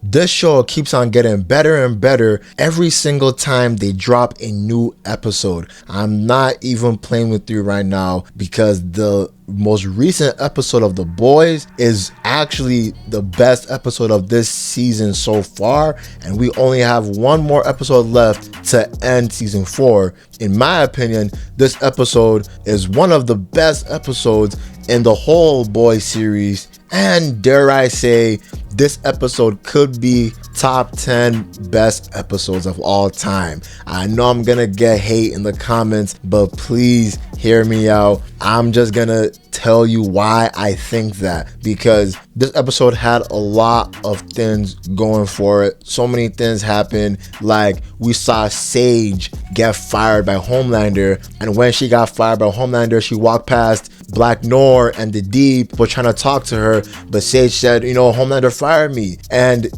this show keeps on getting better and better every single time they drop a new episode. I'm not even playing with you right now because the most recent episode of The Boys is actually the best episode of this season so far, and we only have one more episode left to end season 4. In my opinion, this episode is one of the best episodes in the whole Boys series, and dare I say, this episode could be top 10 best episodes of all time. I know I'm gonna get hate in the comments, but please hear me out. I'm just gonna tell you why I think that, because this episode had a lot of things going for it. So many things happened. Like, we saw Sage get fired by Homelander, and when she got fired by Homelander, she walked past Black Noir and the Deep were trying to talk to her, but Sage said, Homelander fired me. And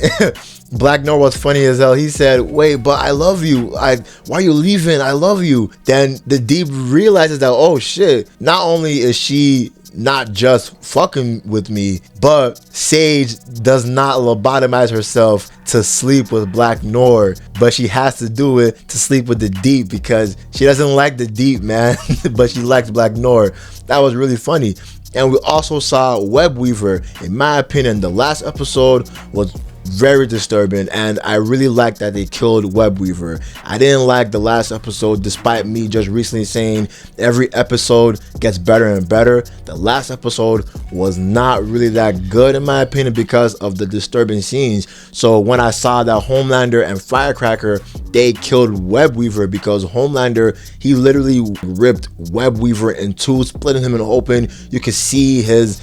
Black Noir was funny as hell. He said, wait, but I love you. Why are you leaving? I love you. Then the Deep realizes that, oh shit, not only is she not just fucking with me, but Sage does not lobotomize herself to sleep with Black Noir, but she has to do it to sleep with the Deep because she doesn't like the Deep, man, but she likes Black Noir. That was really funny. And we also saw Web Weaver. In my opinion, the last episode was very disturbing, and I really like that they killed Web Weaver. I didn't like the last episode, despite me just recently saying every episode gets better and better. The last episode was not really that good in my opinion because of the disturbing scenes. So when I saw that Homelander and Firecracker, they killed Web Weaver, because Homelander, he literally ripped Web Weaver in two, splitting him in open. You could see his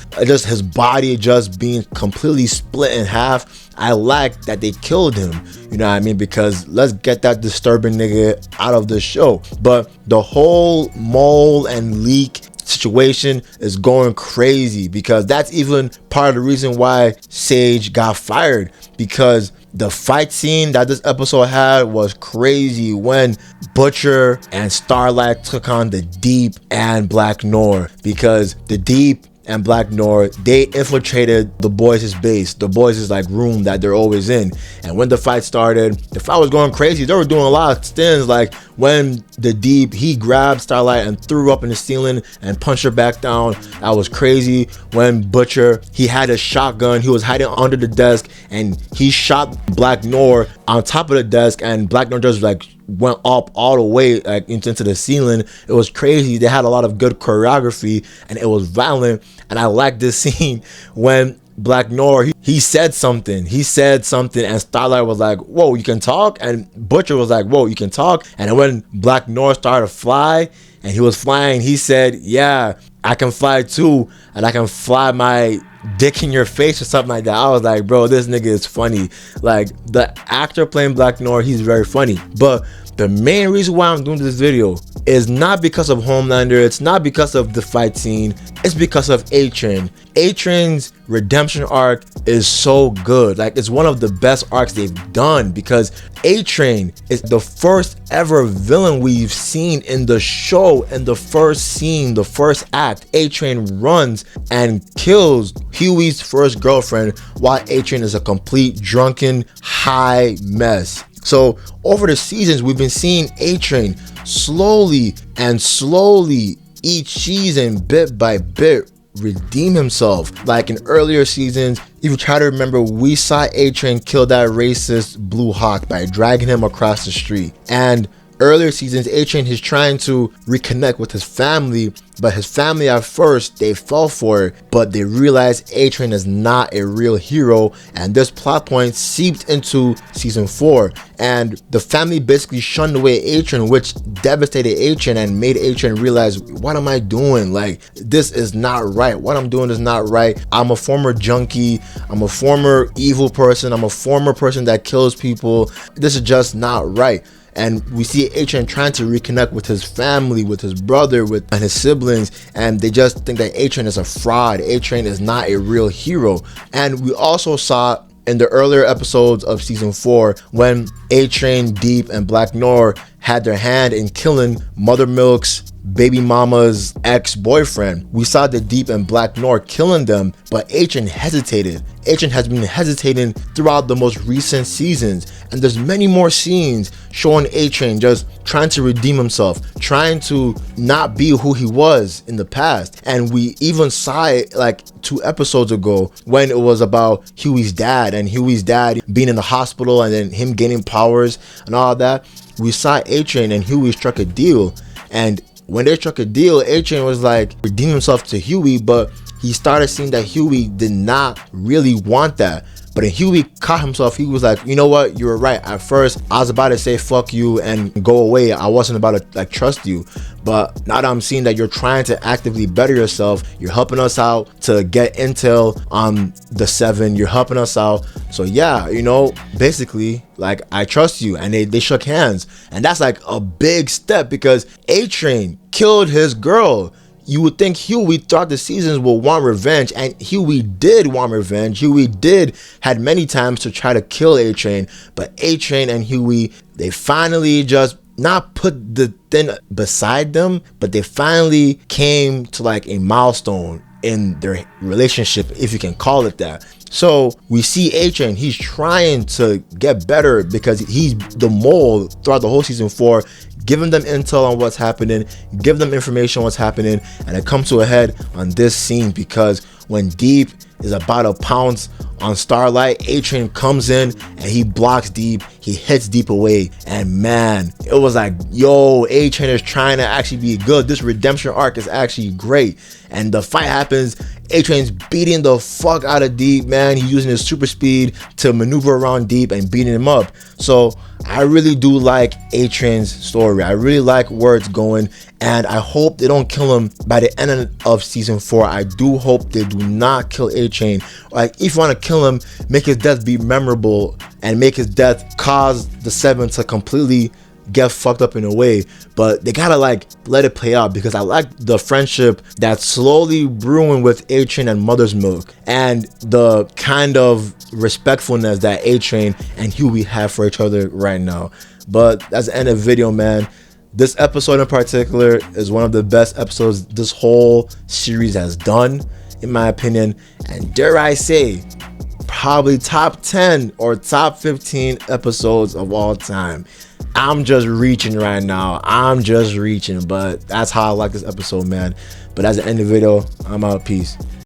body just being completely split in half. I like that they killed him, you know what I mean, because let's get that disturbing nigga out of the show. But the whole mole and leak situation is going crazy, because that's even part of the reason why Sage got fired, because the fight scene that this episode had was crazy when Butcher and Starlight took on the Deep and Black Noir, because the Deep and Black Noir, they infiltrated the boys' base, the boys' like room that they're always in. And when the fight started, the fight was going crazy. They were doing a lot of stunts, like when the Deep, he grabbed Starlight and threw up in the ceiling and punched her back down. That was crazy. When Butcher, he had a shotgun, he was hiding under the desk, and he shot Black Noir on top of the desk, and Black Noir just like went up all the way like into the ceiling. It was crazy. They had a lot of good choreography, and it was violent. And I like this scene when Black Noir, he said something, and Starlight was like, whoa, you can talk? And Butcher was like, whoa, you can talk? And when Black Noir started to fly, and he was flying, he said, yeah, I can fly too, and I can fly my dick in your face or something like that. I was like, bro, this nigga is funny. Like, the actor playing Black Noir, he's very funny. But the main reason why I'm doing this video is not because of Homelander, it's not because of the fight scene, it's because of A-Train. A-Train's redemption arc is so good. Like, it's one of the best arcs they've done, because A-Train is the first ever villain we've seen in the show. In the first scene, the first act, A-Train runs and kills Huey's first girlfriend, while A-Train is a complete drunken high mess. So over the seasons, we've been seeing A-Train slowly each season, bit by bit, redeem himself. Like in earlier seasons, if you try to remember, we saw A-Train kill that racist Blue Hawk by dragging him across the street. And earlier seasons, A-Train is trying to reconnect with his family, but his family at first, they fell for it, but they realized A-Train is not a real hero, and this plot point seeped into season 4, and the family basically shunned away A-Train, which devastated A-Train and made A-Train realize, what am I doing? Like, this is not right. What I'm doing is not right. I'm a former junkie. I'm a former evil person. I'm a former person that kills people. This is just not right. And we see A-Train trying to reconnect with his family, with his brother, and his siblings, and they just think that A-Train is a fraud. A-Train is not a real hero. And we also saw in the earlier episodes of season 4 when A-Train, Deep, and Black Noir had their hand in killing Mother Milk's baby mama's ex-boyfriend. We saw the Deep and Black North killing them, but A-Train hesitated. A-Train has been hesitating throughout the most recent seasons, and there's many more scenes showing A-Train just trying to redeem himself, trying to not be who he was in the past. And we even saw it like 2 episodes ago when it was about Huey's dad and Huey's dad being in the hospital and then him gaining powers and all that. We saw A-Train and Huey struck a deal, and when they struck a deal, A-Train was like redeem himself to Huey, but he started seeing that Huey did not really want that. But then Huey caught himself. He was like, you know what, you were right. At first I was about to say fuck you and go away. I wasn't about to like trust you, but now that I'm seeing that you're trying to actively better yourself, you're helping us out to get intel on the 7, you're helping us out, so yeah, you know, basically like I trust you. And they shook hands, and that's like a big step because A-Train killed his girl. You would think Huey throughout the seasons will want revenge, and Huey did want revenge. Huey did had many times to try to kill A-Train, but A-Train and Huey, they finally just not put the thing beside them, but they finally came to like a milestone in their relationship, if you can call it that. So we see A-Train, he's trying to get better because he's the mole throughout the whole season 4, giving them intel on what's happening, give them information on what's happening, and it comes to a head on this scene because when Deep is about to pounce on Starlight, A-Train comes in and he blocks Deep, he hits Deep away, and man, it was like, yo, A-Train is trying to actually be good. This redemption arc is actually great, and the fight happens. A-Train's beating the fuck out of Deep, man. He's using his super speed to maneuver around Deep and beating him up. So I really do like A-Train's story. I really like where it's going, and I hope they don't kill him by the end of season 4. I do hope they do not kill A-Train. Like, if you want to kill him, make his death be memorable and make his death cause the 7 to completely get fucked up in a way, but they gotta like let it play out because I like the friendship that's slowly brewing with A-Train and Mother's Milk, and the kind of respectfulness that A-Train and Huey have for each other right now. But that's the end of the video, man. This episode in particular is one of the best episodes this whole series has done, in my opinion, and dare I say, probably top 10 or top 15 episodes of all time. I'm just reaching right now. I'm just reaching, but that's how I like this episode, man. But that's the end of the video. I'm out. Peace.